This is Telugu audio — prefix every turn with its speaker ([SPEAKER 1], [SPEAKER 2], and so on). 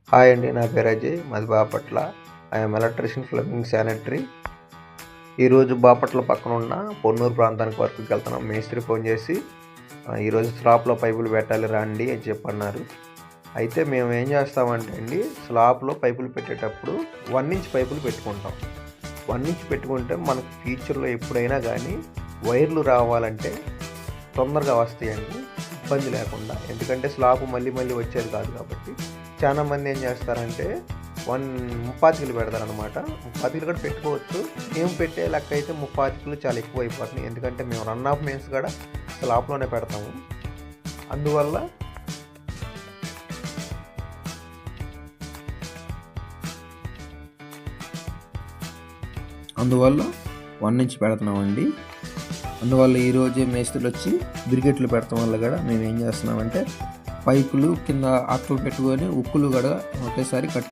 [SPEAKER 1] హాయ్ అండి. నా పేరు అజయ్. మాది Bapatla. I'm electrician, plumbing, sanitary. ఈరోజు బాపట్ల పక్కన ఉన్న పొన్నూరు ప్రాంతానికి వర్క్కి వెళ్తున్నాం. మేస్త్రి ఫోన్ చేసి ఈరోజు స్లాబ్లో పైపులు పెట్టాలి రండి అని చెప్పన్నారు. అయితే మేము ఏం చేస్తామంటే అండి, స్లాబ్లో పైపులు పెట్టేటప్పుడు 1 ఇంచ్ పైపులు పెట్టుకుంటాం. 1 ఇంచ్ పెట్టుకుంటే మనకు ఫ్యూచర్లో ఎప్పుడైనా కానీ వైర్లు రావాలంటే తొందరగా వస్తాయండి, ఇబ్బంది లేకుండా. ఎందుకంటే స్లాబ్ మళ్ళీ మళ్ళీ వచ్చేది కాదు కాబట్టి. చాలామంది ఏం చేస్తారంటే ముప్పాతికలు పెడతారనమాట. ముప్పాతికలు కూడా పెట్టుకోవచ్చు. మేము పెట్టే లెక్క అయితే ముప్పాతికలు చాలా ఎక్కువ అయిపోతున్నాయి. ఎందుకంటే మేము రన్ ఆఫ్ మెయిన్స్ కూడా స్లాబ్లోనే పెడతాము. అందువల్ల అందువల్ల 1 ఇంచ్ పెడుతున్నామండి. అందువల్ల ఈరోజే మేస్త్రులు వచ్చి బ్రికెట్లు పెడతాం వల్ల కూడా మేము ఏం చేస్తున్నామంటే పైపులు కింద అట్లు పెట్టుకొని ఉక్కులు కూడా ఒకేసారి